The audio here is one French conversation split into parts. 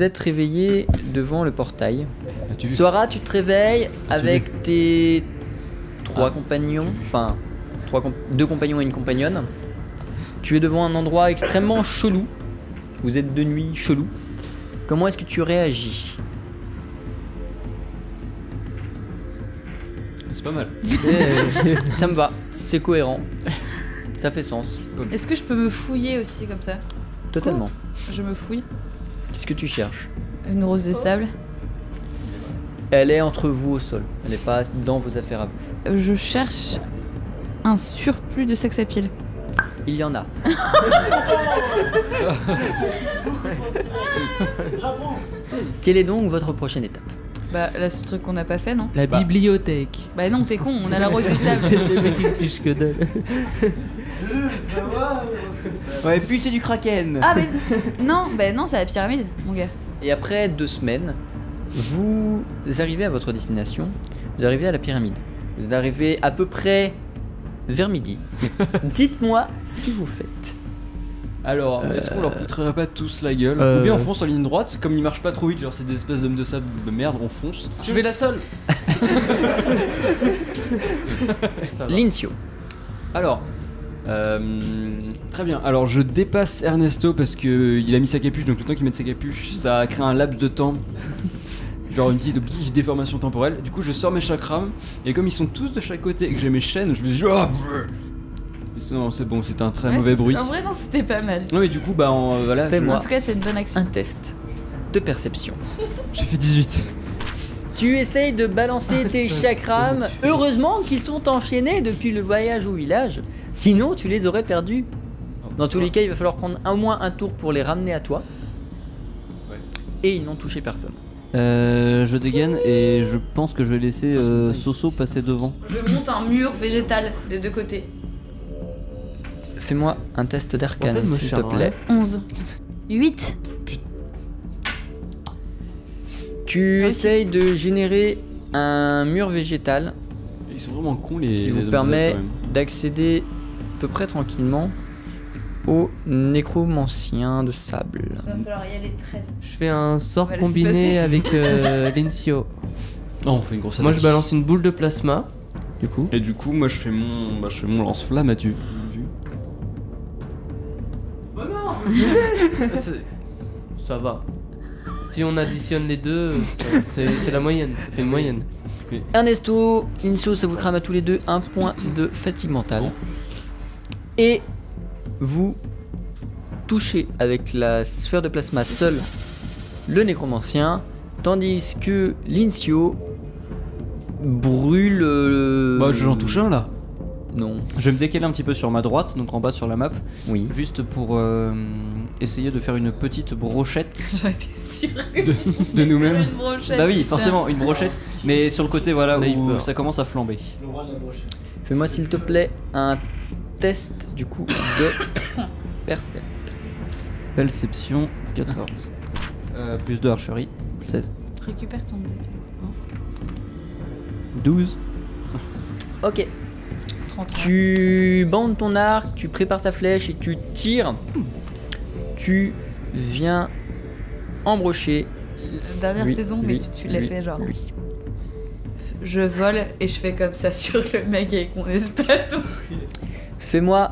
vous êtes réveillé devant le portail. As-tu vu? Soara, tu te réveilles avec tes 3 compagnons, enfin 2 compagnons et une compagnonne. Tu es devant un endroit extrêmement chelou. Vous êtes de nuit chelou. Comment est-ce que tu réagis? C'est pas mal. Ça me va, c'est cohérent. Ça fait sens. Est-ce que je peux me fouiller aussi comme ça? Totalement. Je me fouille. Qu'est-ce que tu cherches? Une rose des sables. Elle est entre vous au sol. Elle n'est pas dans vos affaires à vous. Je cherche un surplus de sex appeal. Il y en a. Quelle est donc votre prochaine étape? Bah là c'est le truc qu'on n'a pas fait non? La bibliothèque. Bah non t'es con, on a la rose des sables. Le mec il piche que dalle. Ouais, buter du kraken. Ah mais non, bah non c'est la pyramide mon gars. Et après 2 semaines, vous arrivez à votre destination. Vous arrivez à la pyramide. Vous arrivez à peu près vers midi. Dites-moi ce que vous faites. Alors, est-ce qu'on leur coûterait pas tous la gueule? Ou bien on fonce en ligne droite, comme ils marchent pas trop vite, genre c'est des espèces d'hommes de sable de merde, on fonce. Je vais la seule. Lincio. Alors, très bien. Alors je dépasse Ernesto parce que il a mis sa capuche, donc le temps qu'il mette sa capuche, ça a créé un laps de temps. Genre une petite déformation temporelle. Du coup, je sors mes chakras et comme ils sont tous de chaque côté et que j'ai mes chaînes, je me dis non, c'est bon, c'était un très mauvais bruit. En vrai non c'était pas mal. Non mais du coup, bah voilà. Fais-moi En tout cas c'est une bonne action. un test de perception. J'ai fait 18. Tu essayes de balancer tes chakrams. Heureusement qu'ils sont enchaînés depuis le voyage au village. Sinon, tu les aurais perdus. Dans tous les cas, il va falloir prendre au moins un tour pour les ramener à toi. Ouais. Et ils n'ont touché personne. Je dégaine et je pense que je vais laisser Soso passer devant. Je monte un mur végétal des deux côtés. Fais-moi un test d'arcane, En fait, moi, s'il je te suis plaît. 11. 8. Tu Réussite. essayes de générer un mur végétal Ils sont vraiment cons les. qui les vous hommes permet quand même. d'accéder à peu près tranquillement au nécromancien de sable. Va falloir y aller très. Je fais un sort On va laisser combiné passer. avec Lincio. Non, on fait une grosse Moi je attaque. balance une boule de plasma. Du coup. Et du coup, moi je fais mon lance-flamme, as-tu vu? Ça va. Si on additionne les deux, c'est la moyenne. Ça fait une moyenne. Ernesto, Inso, ça vous crame à tous les deux un point de fatigue mentale. Et vous touchez avec la sphère de plasma seul le nécromancien, tandis que Lincio brûle. Bah, j'en touche un là. Non. Je vais me décaler un petit peu sur ma droite, donc en bas sur la map, Oui. juste pour essayer de faire une petite brochette. J'en étais sûre. De nous-mêmes. Une brochette. Bah oui, putain. forcément, une brochette, mais sur le côté voilà où Sniper. ça commence à flamber. Fais-moi s'il te plaît un test du coup de perception. Perception 14. Plus de archerie, 16. Récupère ton dé. 12. Ok. 33. Tu bandes ton arc, tu prépares ta flèche et tu tires. Tu viens embrocher. La dernière lui, saison, lui, mais tu l'as lui, fait genre. lui. Je vole et je fais comme ça sur le mec avec mon espadon. Fais-moi,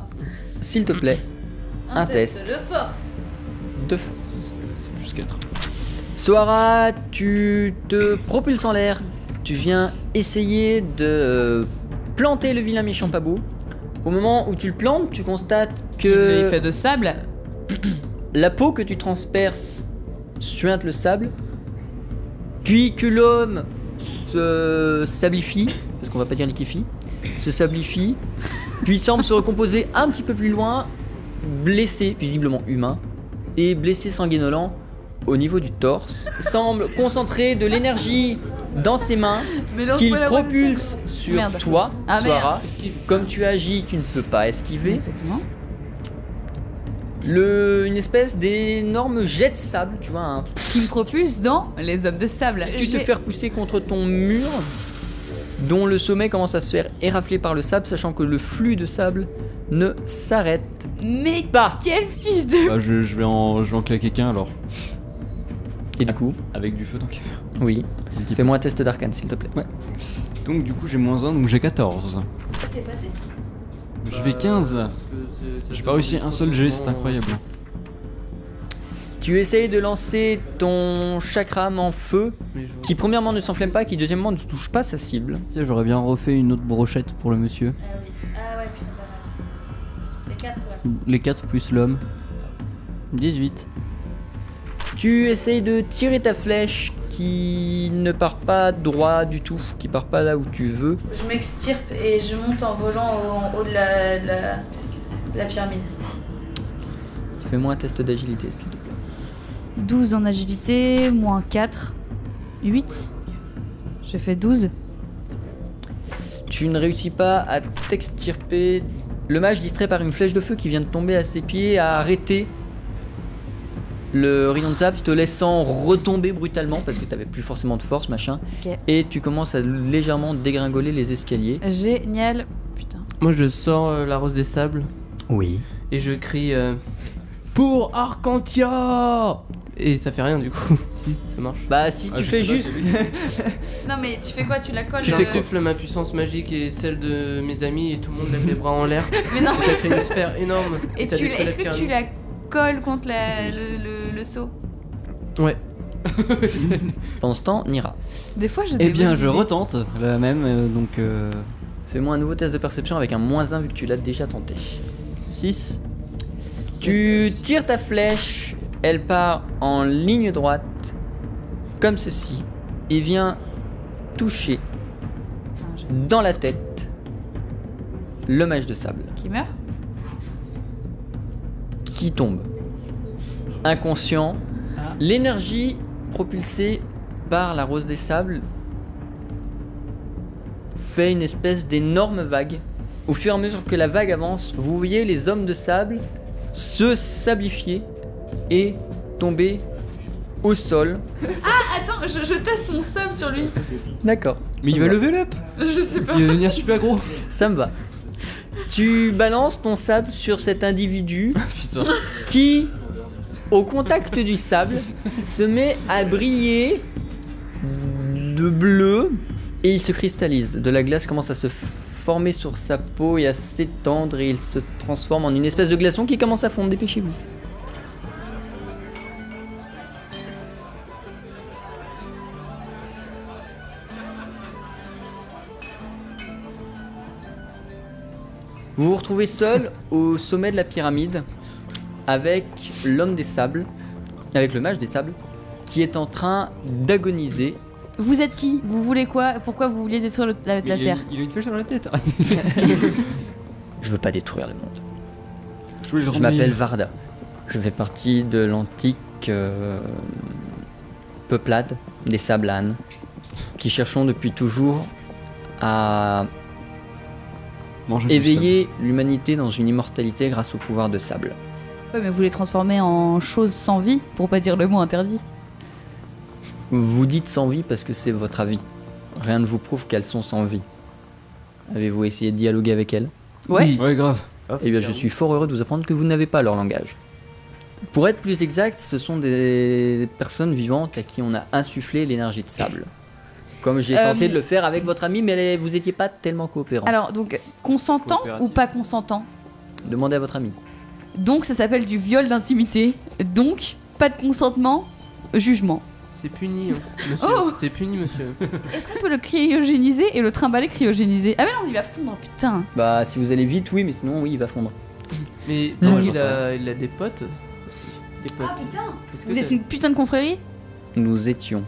s'il te plaît, un test de force. de force. C'est plus 4. Soara, tu te propulses en l'air. Tu viens essayer de planter le vilain méchant pas beau. Au moment où tu le plantes, tu constates Il que fait de sable. la peau que tu transperces suinte le sable, puis que l'homme se sablifie, parce qu'on va pas dire liquéfie, se sablifie, puis semble se recomposer un petit peu plus loin, blessé, visiblement humain, et blessé sanguinolent au niveau du torse, semble concentrer de l'énergie dans ses mains qu'il propulse sur Merde. toi, Ah, Soara. Comme tu agis, tu ne peux pas esquiver. Exactement. Une espèce d'énorme jet de sable, tu vois, un Qui me propulse dans les hommes de sable. tu te fais repousser contre ton mur, dont le sommet commence à se faire érafler par le sable, sachant que le flux de sable ne s'arrête Mais pas. quel fils de... Bah, je vais en claquer qu'un alors. Et du coup, Avec du feu donc. oui, Un petit peu. fais-moi un test d'arcane s'il te plaît. Donc du coup j'ai -1 donc j'ai 14. T'es passé? Je fais 15. J'ai pas réussi un seul jet, c'est incroyable. Tu essayes de lancer ton chakram en feu, qui premièrement ne s'enflamme pas, qui deuxièmement ne touche pas sa cible. Tu sais, j'aurais bien refait une autre brochette pour le monsieur. Ah oui. Ah ouais, putain, pas mal. Les 4 là. Les 4 plus l'homme. 18. Tu essayes de tirer ta flèche qui ne part pas droit du tout, qui part pas là où tu veux. Je m'extirpe et je monte en volant en haut de la pyramide. Fais-moi un test d'agilité s'il te plaît. 12 en agilité, moins 4. 8. J'ai fait 12. Tu ne réussis pas à t'extirper. Le mage, distrait par une flèche de feu qui vient de tomber à ses pieds, a arrêté le rayon de sable, te laissant retomber brutalement parce que t'avais plus forcément de force, machin. Ok. Et tu commences à légèrement dégringoler les escaliers. Génial. Putain. Moi je sors la rose des sables Oui. et je crie pour Arcantia. Et ça fait rien du coup. Si, ça marche. Bah si tu fais juste... Non mais tu fais quoi? Tu la colles? J'insuffle ma puissance magique et celle de mes amis et tout le monde lève les bras en l'air. Mais non. Et ça crée une sphère énorme. Et ça détruit est-ce que tu pyramide. la colles contre le seau? Ouais. Pendant ce temps, Nira. Des fois j'ai des Eh bien, bonnes je idées. retente la même, donc Fais-moi un nouveau test de perception avec un -1 vu que tu l'as déjà tenté. 6. Tu tires ta flèche, elle part en ligne droite, comme ceci, et vient toucher Putain, dans la tête le mage de sable, Qui meurt? qui tombe. Inconscient, l'énergie propulsée par la rose des sables fait une espèce d'énorme vague. Au fur et à mesure que la vague avance, vous voyez les hommes de sable se sablifier et tomber au sol. Attends, je teste mon sub sur lui. D'accord. Mais il va level up. Je sais pas. Il va devenir super gros. Ça me va. Tu balances ton sable sur cet individu Putain. qui, au contact du sable, se met à briller de bleu et il se cristallise. De la glace commence à se former sur sa peau et à s'étendre et il se transforme en une espèce de glaçon qui commence à fondre. Dépêchez-vous. Vous vous retrouvez seul au sommet de la pyramide avec l'homme des sables, avec le mage des sables, qui est en train d'agoniser. Vous êtes qui? Vous voulez quoi? Pourquoi vous vouliez détruire la Terre? Il a une flèche dans la tête. Je veux pas détruire le monde. Je voulais le Je remuer. m'appelle Varda. Je fais partie de l'antique peuplade des Sablanes, qui cherchons depuis toujours à Manger du éveiller l'humanité dans une immortalité grâce au pouvoir de sable. Ouais, mais vous les transformez en choses sans vie, pour pas dire le mot interdit. Vous dites sans vie parce que c'est votre avis. Rien ne vous prouve qu'elles sont sans vie. Avez-vous essayé de dialoguer avec elles? Ouais. sable. Ouais, grave. Eh bien, je suis fort heureux de vous apprendre que vous n'avez pas leur langage. Pour être plus exact, ce sont des personnes vivantes à qui on a insufflé l'énergie de sable. Comme j'ai tenté de le faire avec votre ami, mais vous étiez pas tellement coopérant. Alors, donc, consentant Coopératif. ou pas consentant? Demandez à votre ami. Donc, ça s'appelle du viol d'intimité. Donc, pas de consentement, jugement. C'est puni, monsieur. Oh C'est puni, monsieur. Est-ce qu'on peut le cryogéniser et le trimballer cryogénisé? Ah, mais non, il va fondre, putain. Bah, si vous allez vite, oui, mais sinon, oui, il va fondre. Mais Non, donc j'en il a des potes aussi. Des potes. Ah, putain. Est-ce que Vous êtes t'as- une putain de confrérie? Nous étions.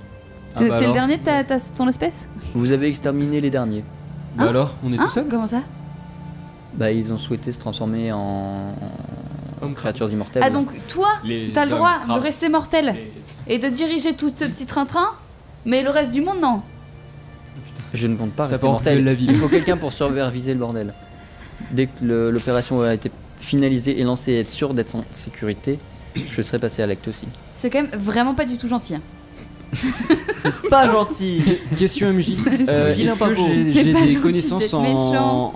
T'es bah t'es le alors. dernier de ton espèce? Vous avez exterminé les derniers. Bah alors, on est Hein? tout seul. Comment ça? Bah, ils ont souhaité se transformer en Homme créatures immortelles. Ah, donc, toi, t'as le droit de rester mortel et de diriger tout ce petit train-train, mais le reste du monde, non. Je ne compte pas Ça rester part mortel. de la ville. Il faut quelqu'un pour superviser le bordel. Dès que l'opération a été finalisée et lancée et être sûr d'être en sécurité, je serai passé à l'acte aussi. C'est quand même vraiment pas du tout gentil. Hein. C'est pas gentil. Question MJ. Vilain Est-ce pas que beau. j'ai C'est pas des gentil connaissances d'être méchant.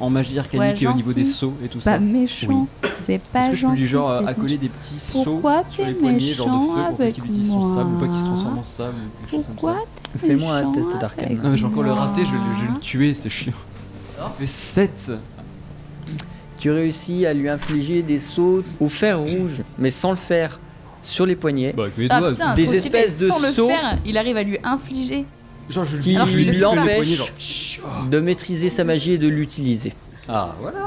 en magie arcanique et au niveau des gentil. sauts et tout Pas ça? méchant, c'est pas Est-ce que je peux gentil. du genre d'être à coller méchant. des petits sauts Pourquoi sur les t'es poignets, genre de méchant feu pour avec qu'ils utilisent son sable ou pas qu'ils se moi? transforment en sable ou quelque chose comme Pourquoi ça? t'es Fais-moi un méchant test avec d'arcane. Non mais je vais encore le moi? rater, je vais le tuer, c'est chiant. Ça fait 7. Tu réussis à lui infliger des sauts au fer rouge, mais sans le faire sur les poignets. Bah avec mes Ah doigts. putain, Des trop stylé. espèces de Sans le sauts. faire, il arrive à lui infliger. Genre je Qui Alors qu'il le fait pas. l'empêche genre... de maîtriser sa magie et de l'utiliser. Ah voilà.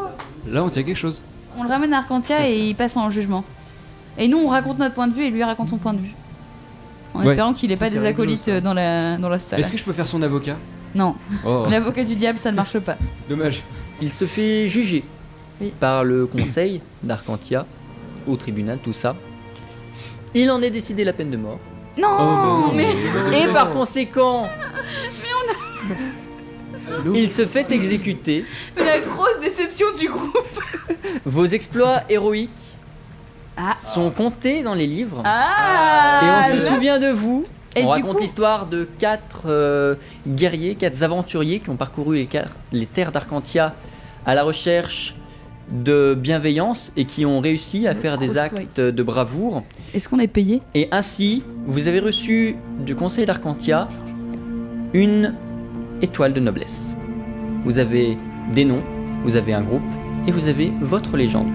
Là on tient quelque chose. On le ramène à Arcantia et il passe en jugement. Et nous, on raconte notre point de vue et lui raconte son point de vue. En Ouais. espérant qu'il ait pas Ça, c'est des rigolo, acolytes ça. dans la salle. Est-ce que je peux faire son avocat? Non, Oh, l'avocat du diable, ça ne marche pas. dommage. Il se fait juger Oui. par le conseil d'Arcantia, au tribunal, tout ça. Il en est décidé la peine de mort. Non, Oh, mais Et par conséquent, il se fait exécuter. mais la grosse déception du groupe. Vos exploits héroïques Ah. sont comptés dans les livres. Ah. Et on se là- souvient de vous. Et On du raconte coup- l'histoire de 4 guerriers, 4 aventuriers qui ont parcouru les terres d'Arcantia à la recherche de bienveillance et qui ont réussi à faire des Grosse actes de bravoure. Est-ce qu'on est payé? Et ainsi, vous avez reçu du conseil d'Arcantia une étoile de noblesse. Vous avez des noms, vous avez un groupe et vous avez votre légende.